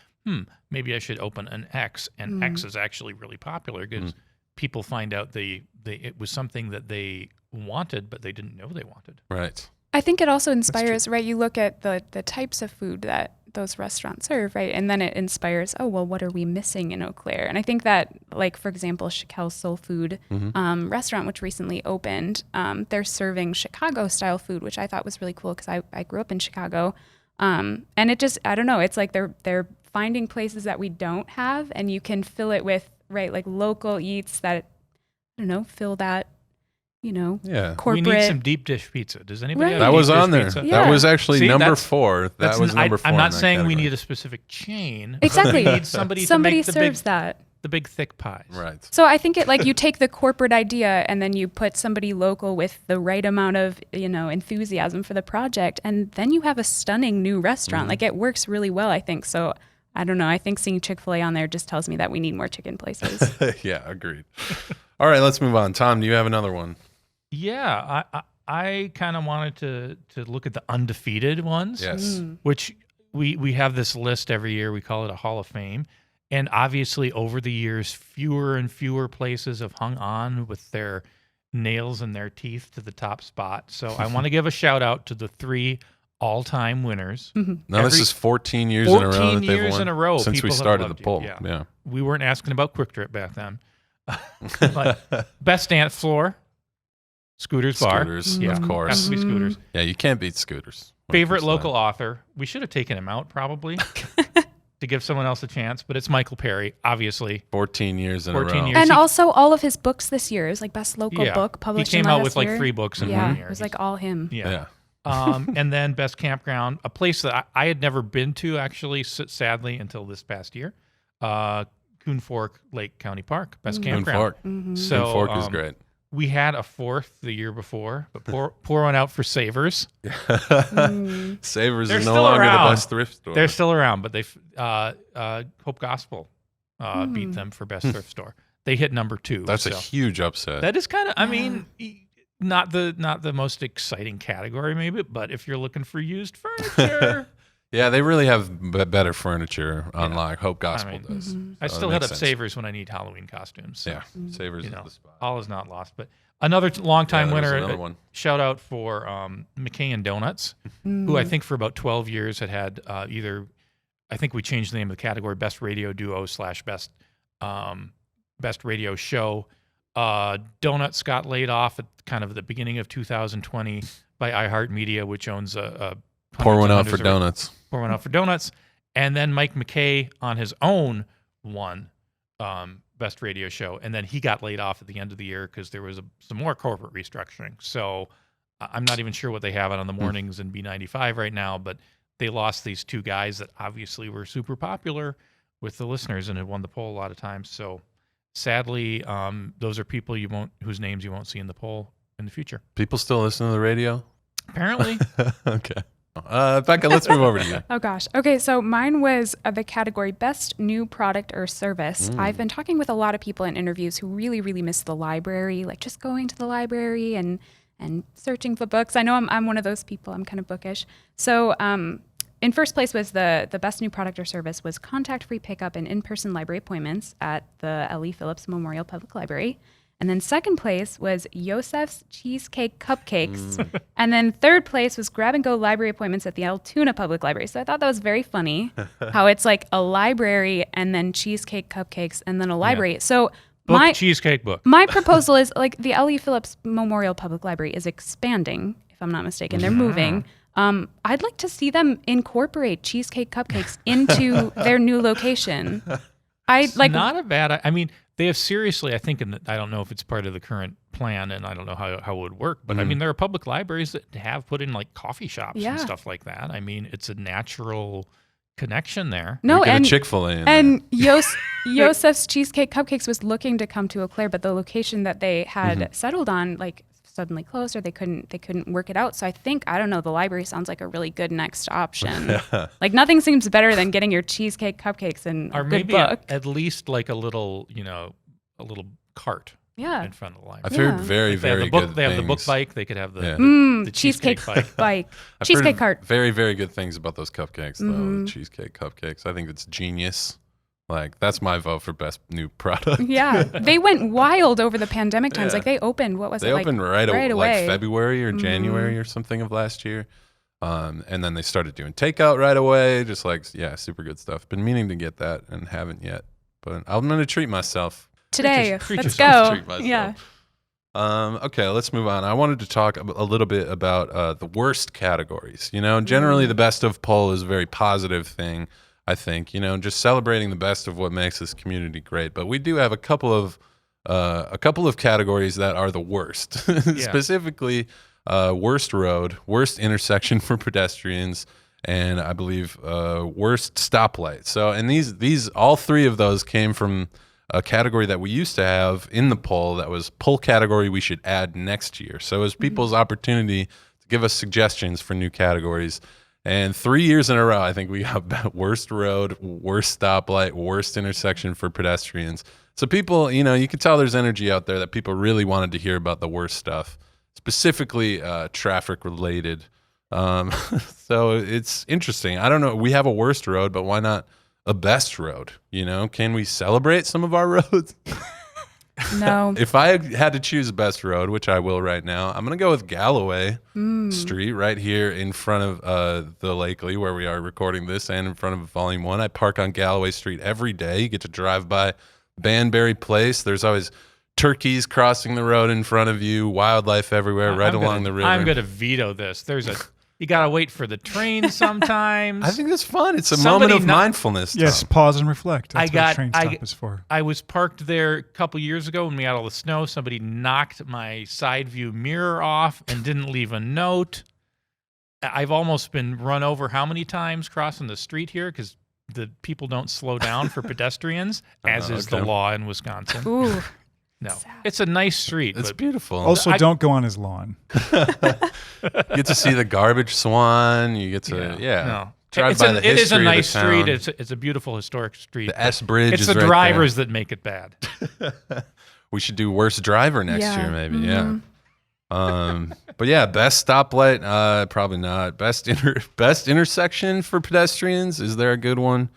S3: maybe I should open an X, and X is actually really popular because people find out it was something that they wanted, but they didn't know they wanted.
S2: Right.
S4: I think it also inspires, right? You look at the types of food that those restaurants serve, right? And then it inspires, oh, well, what are we missing in Eau Claire? And I think that, like, for example, Chiquel's Soul Food restaurant, which recently opened, they're serving Chicago-style food, which I thought was really cool because I grew up in Chicago. And it just, I don't know, it's like they're finding places that we don't have, and you can fill it with, right, like local eats that, I don't know, fill that, corporate.
S3: We need some deep dish pizza. Does anybody have
S2: That
S3: deep
S2: was
S3: dish
S2: on there.
S3: pizza?
S2: That was actually
S3: See,
S2: number
S3: that's-
S2: 4. That was number 4.
S3: I'm
S2: in
S3: not
S2: that
S3: saying we
S2: category.
S3: need a specific chain.
S4: Exactly.
S3: We need somebody to make
S4: serves that.
S3: the big thick pies.
S2: Right.
S4: So I think you take the corporate idea and then you put somebody local with the right amount of, enthusiasm for the project, and then you have a stunning new restaurant. Like, it works really well, I think. So I don't know. I think seeing Chick-fil-A on there just tells me that we need more chicken places.
S2: Yeah, agreed. All right, let's move on. Tom, do you have another one?
S3: Yeah, I kind of wanted to look at the undefeated ones.
S2: Yes.
S3: Which we have this list every year. We call it a Hall of Fame. And obviously, over the years, fewer and fewer places have hung on with their nails and their teeth to the top spot. So I want to give a shout out to the 3 all-time winners.
S2: Now, this is 14 years in a row.
S3: 14
S2: that they've
S3: years
S2: won
S3: in a row.
S2: since we
S3: People have
S2: started the
S3: loved you.
S2: poll.
S3: Yeah.
S2: Yeah.
S3: We weren't asking about Kwik Trip back then. But best dance floor, Scooters Bar.
S2: Scooters,
S3: Yeah,
S2: of course.
S3: has to be Scooters.
S2: Yeah, you can't beat Scooters. when it
S3: Favorite
S2: comes to
S3: local author. We should have taken him out probably to give someone else a chance, but it's Michael Perry, obviously.
S2: that. 14 years in a
S3: 14
S2: row.
S3: years.
S4: And
S3: He-
S4: also all of his books this year. It was like best local book
S3: He
S4: published
S3: came
S4: in
S3: out
S4: last
S3: with like
S4: year.
S3: 3 books in
S4: Yeah,
S3: one year.
S4: it was like all him.
S3: Yeah.
S2: Yeah.
S3: And then best campground, a place that I had never been to actually, sadly, until this past year. Coon Fork Lake County Park, best
S2: Coon
S3: campground.
S2: Fork.
S3: So
S2: Coon Fork is great.
S3: We had a 4th the year before, but pour one out for Savers.
S2: Savers
S3: They're
S2: is no
S3: still
S2: longer
S3: around.
S2: the best thrift store.
S3: They're still around, but they Hope Gospel beat them for best thrift store. They hit number 2.
S2: That's a
S3: so
S2: huge upset.
S3: that is kind of, I mean, not the most exciting category maybe, but if you're looking for used furniture,
S2: Yeah, they really have better furniture on lock. Hope Gospel
S3: mean,
S2: does.
S3: I
S2: So
S3: still
S2: it
S3: hit
S2: makes
S3: up
S2: sense.
S3: Savers when I need Halloween costumes. So,
S2: Yeah, Savers
S3: you
S2: is
S3: know,
S2: the spot.
S3: all is not lost. But another longtime
S2: Yeah, there's
S3: winner,
S2: another one.
S3: shout out for Mennecke and Donuts, who I think for about 12 years had either, I think we changed the name of the category, Best Radio Duo / Best Radio Show. Donuts got laid off at kind of the beginning of 2020 by iHeartMedia, which owns
S2: Pour one out for
S3: hundreds of-
S2: donuts.
S3: Pour one out for donuts. And then Mike Mennecke on his own won Best Radio Show. And then he got laid off at the end of the year because there was some more corporate restructuring. So I'm not even sure what they have on the mornings in B95 right now, but they lost these 2 guys that obviously were super popular with the listeners and had won the poll a lot of times. So sadly, those are people whose names you won't see in the poll in the future.
S2: People still listen to the radio?
S3: Apparently.
S2: Okay. Becca, let's move over to you.
S4: Oh gosh. Okay, so mine was the category Best New Product or Service. I've been talking with a lot of people in interviews who really, really miss the library, like just going to the library and searching for books. I know I'm one of those people. I'm kind of bookish. So in first place was the Best New Product or Service was contact-free pickup and in-person library appointments at the L.E. Phillips Memorial Public Library. And then second place was Yosef's Cheesecake Cupcakes. And then third place was grab-and-go library appointments at the Altoona Public Library. So I thought that was very funny how it's like a library and then cheesecake cupcakes and then a library. So
S3: Cheesecake book.
S4: my proposal is like the L.E. Phillips Memorial Public Library is expanding, if I'm not mistaken. They're moving. I'd like to see them incorporate cheesecake cupcakes into their new location.
S3: Not a bad. I mean, they have seriously. I think, I don't know if it's part of the current plan, and I don't know how it would work. But I mean, there are public libraries that have put in like coffee shops and stuff like that. I mean, it's a natural connection there.
S4: No,
S2: Get
S4: and
S2: a Chick-fil-A in
S4: and Yosef's Cheesecake Cupcakes was looking to come to Eau Claire, but the location that they had settled on like suddenly closed, or they couldn't work it out. So I don't know, the library sounds like a really good next option. Like nothing seems better than getting your cheesecake cupcakes and
S3: Or
S4: a good
S3: maybe
S4: book.
S3: at least like a little cart
S4: Yeah.
S3: in front of the library.
S2: I've heard
S4: Yeah.
S2: very,
S3: If they have
S2: very
S3: the book,
S2: good
S3: they have the book
S2: things.
S3: bike. They could have the,
S2: Yeah.
S3: the cheesecake bike.
S2: I've
S4: Cheesecake
S2: heard
S4: cart.
S2: Very, very good things about those cupcakes, though. The cheesecake cupcakes. I think it's genius. Like, that's my vote for best new product.
S4: Yeah. They went wild over the pandemic times.
S2: Yeah.
S4: Like they opened, what was
S2: They
S4: it?
S2: opened
S4: like,
S2: right away,
S4: away.
S2: like February or January or something of last year. And then they started doing takeout right away. Just like, yeah, super good stuff. Been meaning to get that and haven't yet. But I'm going to treat myself.
S4: Today,
S3: Treat
S4: let's
S3: yourself.
S4: go.
S2: Treat myself.
S4: Yeah.
S2: Okay, let's move on. I wanted to talk a little bit about the worst categories. You know, generally the best of poll is a very positive thing, I think. You know, just celebrating the best of what makes this community great. But we do have a couple of categories that are the worst. Specifically, worst road, worst intersection for pedestrians, and I believe worst stoplight. So, and these all three of those came from a category that we used to have in the poll that was poll category we should add next year. So it was people's opportunity to give us suggestions for new categories. And 3 years in a row, I think we got worst road, worst stoplight, worst intersection for pedestrians. So people, you know, you can tell there's energy out there that people really wanted to hear about the worst stuff, specifically traffic related. So it's interesting. I don't know. We have a worst road, but why not a best road? You know, can we celebrate some of our roads?
S4: No.
S2: If I had to choose a best road, which I will right now, I'm going to go with Galloway Street right here in front of the Lakely where we are recording this and in front of Volume 1. I park on Galloway Street every day. You get to drive by Banbury Place. There's always turkeys crossing the road in front of you, wildlife everywhere, along the river.
S3: I'm going to veto this. You got to wait for the train sometimes.
S2: I think that's fun. It's a moment of mindfulness.
S1: Yes,
S2: Tom.
S1: pause and reflect. That's what a train stop is for.
S3: I was parked there a couple years ago when we had all the snow. Somebody knocked my side view mirror off and didn't leave a note. I've almost been run over how many times crossing the street here because the people don't slow down for pedestrians, as is the law in Wisconsin.
S4: Ooh.
S3: No,
S4: Sad.
S3: it's a nice street.
S2: It's
S3: but
S2: beautiful.
S1: Also, don't go on his lawn.
S2: You get to see the garbage swan. You get to drive by the history
S3: It is a nice
S2: of the town.
S3: street. It's a beautiful historic street.
S2: The S Bridge.
S3: It's
S2: is
S3: the
S2: right
S3: drivers that make it bad.
S2: there. We should do worst driver next year, maybe. Yeah. But yeah, best stoplight. Probably not. Best intersection for pedestrians. Is there a good one?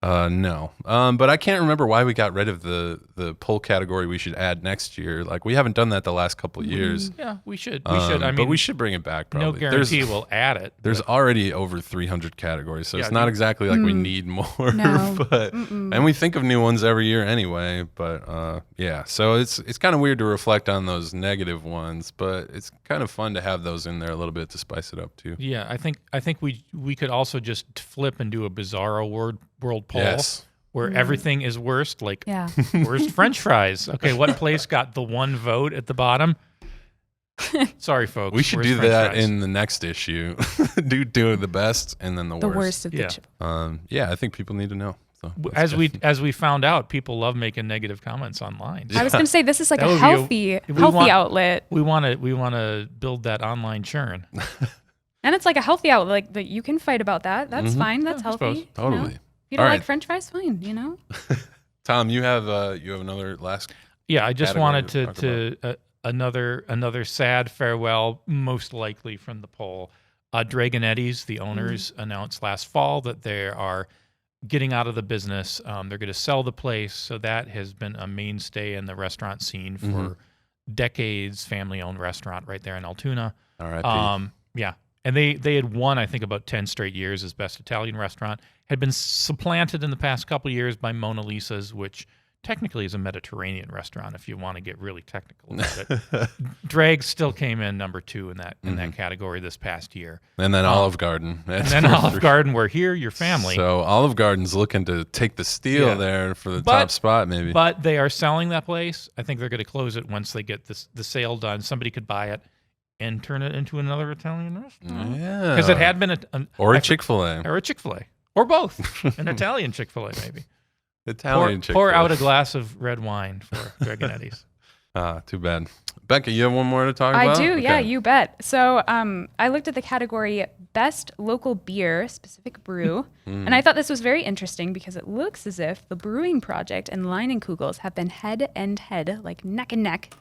S2: No. But I can't remember why we got rid of the poll category we should add next year. Like, we haven't done that the last couple of years.
S3: Yeah, we should. I mean,
S2: but we should bring it back probably.
S3: No guarantee we'll add it.
S2: There's already over 300 categories, so it's not exactly like we need more.
S4: No.
S2: And we think of new ones every year anyway. But yeah, so it's kind of weird to reflect on those negative ones, but it's kind of fun to have those in there a little bit to spice it up too.
S3: Yeah, I think we could also just flip and do a bizarro world poll.
S2: Yes.
S3: Where everything is worst, like
S4: Yeah.
S3: worst French fries. Okay, what place got the one vote at the bottom? Sorry, folks.
S2: We should
S3: worst
S2: do
S3: French
S2: that
S3: fries.
S2: in the next issue. do the best and then the
S4: The
S2: worst.
S4: worst of the
S3: Yeah.
S4: chip.
S2: Yeah, I think people need to know. So
S3: As we found out, people love making negative comments online.
S4: I was going to say this is like
S3: That
S4: a
S3: would be
S4: healthy outlet.
S3: We want to build that online churn.
S4: And it's like a healthy outlet. Like that you can fight about that. That's fine. That's
S3: I suppose.
S4: healthy.
S2: Totally.
S4: You know? If you don't
S2: All
S4: like
S2: right.
S4: French fries, fine. You know.
S2: Tom, you have another last.
S3: Yeah, I just
S2: category
S3: wanted
S2: to talk
S3: to another sad farewell, most likely from the poll. Dragonetti's, the owners, announced last fall that they are getting out of the business. They're going to sell the place, so that has been a mainstay in the restaurant scene for decades. Family-owned restaurant right there in Altoona.
S2: All right.
S3: Yeah, and they had won, I think, about 10 straight years as best Italian restaurant. Had been supplanted in the past couple of years by Mona Lisa's, which technically is a Mediterranean restaurant if you want to get really technical about it. Drag still came in number 2 in that category this past year.
S2: And then Olive Garden.
S3: And then Olive Garden, we're here, your family.
S2: So Olive Garden's looking to take the steal there for the top spot, maybe.
S3: But they are selling that place. I think they're going to close it once they get the sale done. Somebody could buy it and turn it into another Italian restaurant.
S2: Yeah.
S3: Because it had been
S2: or a Chick-fil-A.
S3: Or a Chick-fil-A. Or both. An Italian Chick-fil-A, maybe.
S2: Italian Chick-fil-A.
S3: Pour out a glass of red wine for Dragonetti's.
S2: Too bad. Becca, you have one more to talk
S4: I
S2: about?
S4: do, yeah,
S2: Okay.
S4: you bet. So I looked at the category Best Local Beer, Specific Brew, and I thought this was very interesting because it looks as if the Brewing Project and Leinenkugels have been head and head, like neck and neck,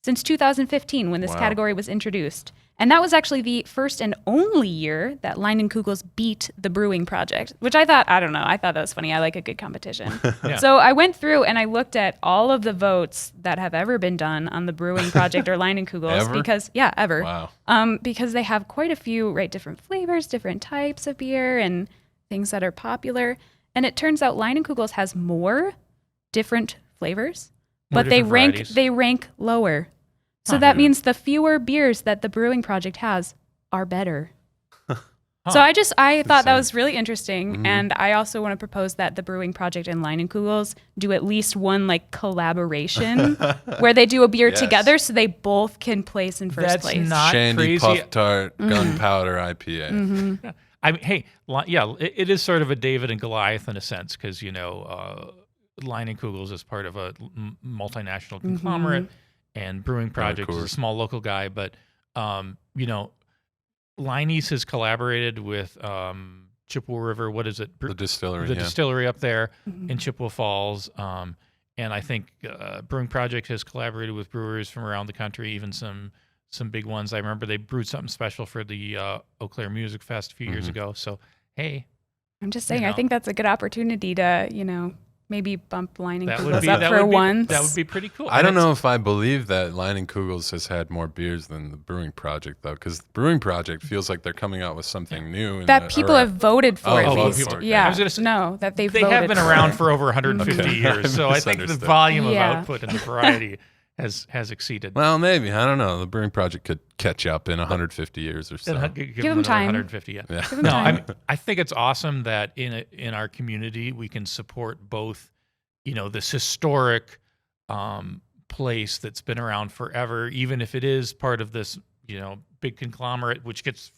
S4: since 2015 when this category was introduced. And that was actually the first and only year that Leinenkugels beat the Brewing Project, which I thought that was funny. I like a good competition.
S3: Yeah.
S4: So I went through and I looked at all of the votes that have ever been done on the Brewing Project or Leinenkugels.
S2: Ever?
S4: Because, yeah, ever.
S2: Wow.
S4: Because they have quite a few, right, different flavors, different types of beer and things that are popular. And it turns out Leinenkugels has more different flavors,
S3: More
S4: but they
S3: different varieties.
S4: rank lower. So that means the fewer beers that the Brewing Project has are better. So I thought that was really interesting. And I also want to propose that the Brewing Project and Leinenkugels do at least one like collaboration where they do a beer together so they both can place in first place.
S3: That's not
S2: Shandy,
S3: crazy.
S2: Puff Tart, Gunpowder IPA.
S3: Yeah. I mean, hey, it is sort of a David and Goliath in a sense because, Leinenkugels is part of a multinational conglomerate. And Brewing Project is a small local guy, but Leine's has collaborated with Chippewa River. What is it?
S2: The distillery.
S3: The distillery up there in Chippewa Falls. And I think Brewing Project has collaborated with brewers from around the country, even some big ones. I remember they brewed something special for the Eau Claire Music Fest a few years ago. So hey,
S4: I'm just saying, I think that's a good opportunity to maybe bump Leinenkugels up
S3: that
S4: for
S3: would be,
S4: once.
S3: That would be pretty cool.
S2: I don't know if I believe that Leinenkugels has had more beers than the Brewing Project, though, because the Brewing Project feels like they're coming out with something new.
S4: That people have voted for at least.
S2: people.
S4: Yeah,
S3: I was gonna say,
S4: that they
S3: have been
S4: for
S3: around
S4: it.
S3: for over 150 years, so I think the
S2: Misunderstood.
S3: volume of output and the variety has exceeded.
S2: Well, maybe. I don't know. The Brewing Project could catch up in 150 years or so.
S3: Give
S4: them
S3: another
S4: time.
S3: 150. Yeah.
S2: Yeah.
S4: Give them
S3: No,
S4: time.
S3: I think it's awesome that in our community we can support both, this historic place that's been around forever, even if it is part of this, big conglomerate, which gets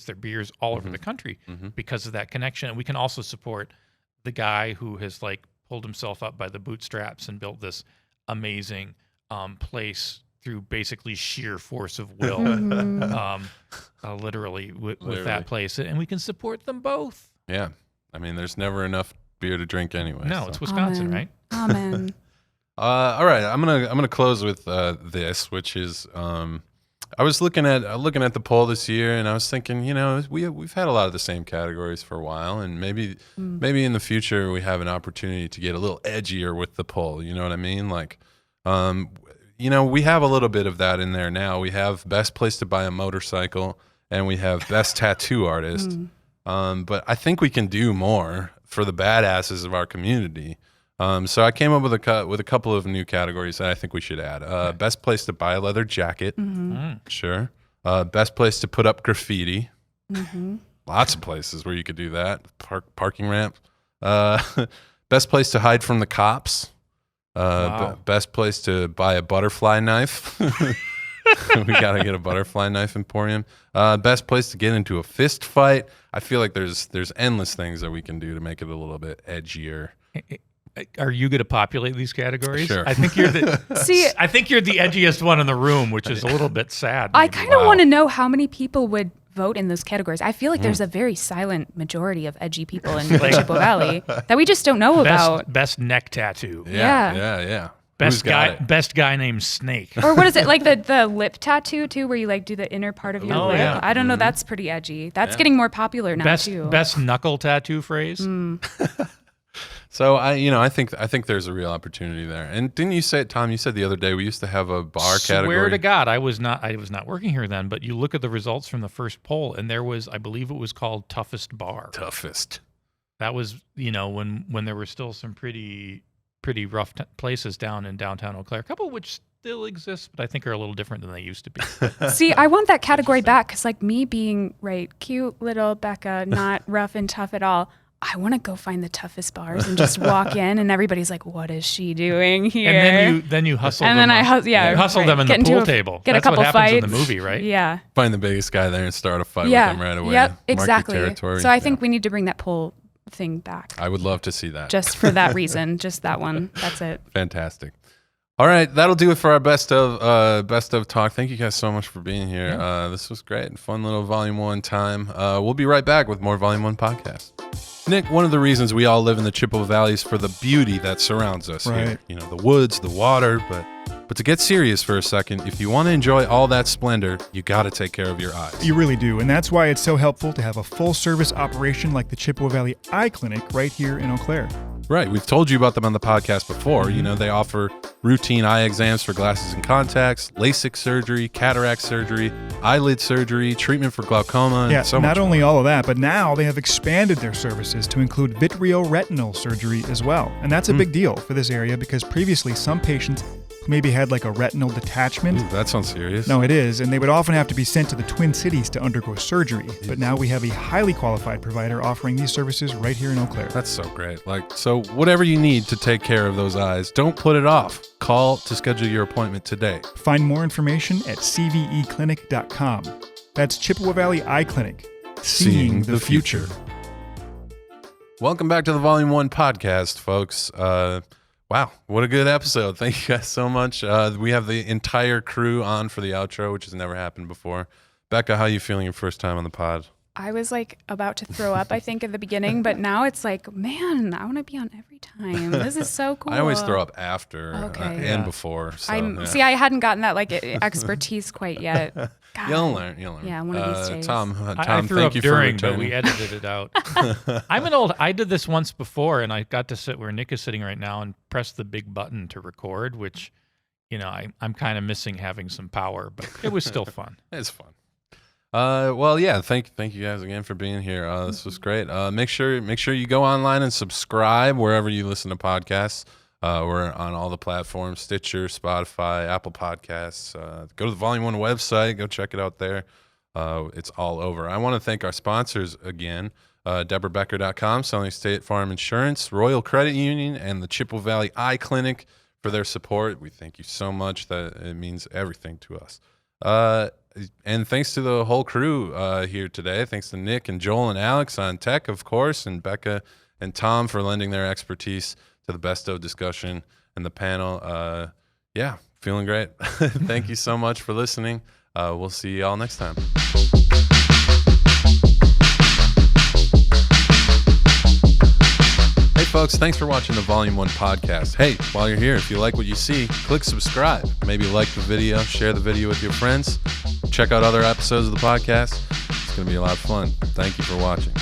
S3: their beers all over the country because of that connection. And we can also support the guy who has pulled himself up by the bootstraps and built this amazing place through basically sheer force of will, literally with that place. And we can support them both.
S2: Yeah. I mean, there's never enough beer to drink anyway.
S3: No,
S2: so.
S3: it's Wisconsin,
S4: Amen.
S3: right?
S4: Amen.
S2: All right, I'm gonna close with this, which is I was looking at the poll this year, and I was thinking, we've had a lot of the same categories for a while, and maybe in the future we have an opportunity to get a little edgier with the poll. You know what I mean? We have a little bit of that in there now. We have best place to buy a motorcycle, and we have best tattoo artist. But I think we can do more for the badasses of our community. So I came up with a couple of new categories that I think we should add. Best place to buy a leather jacket. Sure. Best place to put up graffiti. Lots of places where you could do that. Parking ramp. Best place to hide from the cops.
S3: Wow.
S2: Best place to buy a butterfly knife. We gotta get a butterfly knife emporium. Best place to get into a fist fight. I feel like there's endless things that we can do to make it a little bit edgier.
S3: Are you going to populate these categories?
S2: Sure.
S3: I think you're the
S4: See,
S3: I think you're the edgiest one in the room, which is a little bit sad.
S4: I
S3: maybe.
S4: kind of want to know how many people would vote in those categories. I feel like there's a very silent majority of edgy people in the Chippewa Valley that we just don't know about.
S3: Best neck tattoo.
S2: Yeah.
S3: Best
S2: Who's got
S3: guy.
S2: it?
S3: Best guy named Snake.
S4: Or what is it, like the lip tattoo too, where you do the inner part of your
S3: Oh,
S4: lip?
S3: yeah.
S4: I don't know. That's pretty edgy. That's getting more popular now too.
S3: Best knuckle tattoo phrase.
S2: So I think there's a real opportunity there. And didn't you say, Tom? You said the other day we used to have a bar category.
S3: Swear to God, I was not working here then. But you look at the results from the first poll, and there was, I believe, it was called toughest bar.
S2: Toughest.
S3: That was when there were still some pretty rough places down in downtown Eau Claire. A couple of which still exist, but I think are a little different than they used to be.
S4: See, I want that category back because, me being cute little Becca, not rough and tough at all. I want to go find the toughest bars and just walk in, and everybody's like, "What is she doing here?"
S3: And then you hustle
S4: and
S3: them.
S4: then
S3: up.
S4: you
S3: hustle them in
S4: get
S3: the
S4: into
S3: pool table.
S4: Get
S3: That's
S4: a couple
S3: what happens
S4: fights
S3: in the movie, right?
S4: Yeah.
S2: Find the biggest guy there and start a fight with him right away.
S4: Yep.
S2: Mark
S4: Exactly.
S2: your territory.
S4: So I think we need to bring that poll thing back.
S2: I would love to see that.
S4: Just for that reason, just that one. That's it.
S2: Fantastic. All right, that'll do it for our best of talk. Thank you guys so much for being here.
S3: Yeah.
S2: This was great. Fun little Volume 1 time. We'll be right back with more Volume 1 podcast. Nick, one of the reasons we all live in the Chippewa Valley is for the beauty that surrounds us
S1: Right.
S2: here. The woods, the water, but But to get serious for a second, if you want to enjoy all that splendor, you got to take care of your eyes.
S1: You really do, and that's why it's so helpful to have a full-service operation like the Chippewa Valley Eye Clinic right here in Eau Claire.
S2: Right. We've told you about them on the podcast before. You know, they offer routine eye exams for glasses and contacts, LASIK surgery, cataract surgery, eyelid surgery, treatment for glaucoma,
S1: Yeah,
S2: and so much
S1: not only
S2: more.
S1: all of that, but now they have expanded their services to include vitreoretinal surgery as well. And that's a big deal for this area because previously some patients maybe had like a retinal detachment.
S2: Ooh, that sounds serious.
S1: No, it is, and they would often have to be sent to the Twin Cities to undergo surgery. But now we have a highly qualified provider offering these services right here in Eau Claire.
S2: That's so great. So whatever you need to take care of those eyes, don't put it off. Call to schedule your appointment today.
S1: Find more information at cveclinic.com. That's Chippewa Valley Eye Clinic. Seeing the future.
S2: Welcome back to the Volume 1 podcast, folks. Wow, what a good episode. Thank you guys so much. We have the entire crew on for the outro, which has never happened before. Becca, how are you feeling your first time on the pod?
S4: I was like about to throw up, I think, at the beginning, but now it's like, man, I want to be on every time. This is so cool.
S2: I always throw up after and
S1: Yeah.
S2: before. So,
S4: See, I hadn't gotten that like expertise quite yet. God.
S2: You'll learn.
S4: Yeah, one of these days.
S2: Tom,
S3: I threw
S2: thank
S3: up
S2: you
S3: during,
S2: for
S3: but we
S2: returning.
S3: edited it out. I did this once before, and I got to sit where Nick is sitting right now and press the big button to record, which, you know, I'm kind of missing having some power, but it was still fun.
S2: It's fun. Well, yeah. Thank you guys again for being here. This was great. Make sure you go online and subscribe wherever you listen to podcasts. We're on all the platforms: Stitcher, Spotify, Apple Podcasts. Go to the Volume 1 website. Go check it out there. It's all over. I want to thank our sponsors again: DeborahBecker.com, selling State Farm Insurance, Royal Credit Union, and the Chippewa Valley Eye Clinic for their support. We thank you so much. That it means everything to us. And thanks to the whole crew here today. Thanks to Nick and Joel and Alex on tech, of course, and Becca and Tom for lending their expertise to the Best of discussion and the panel. Yeah, feeling great. Thank you so much for listening. We'll see you all next time. Hey folks, thanks for watching the Volume 1 podcast. Hey, while you're here, if you like what you see, click subscribe. Maybe like the video, share the video with your friends. Check out other episodes of the podcast. It's going to be a lot of fun. Thank you for watching.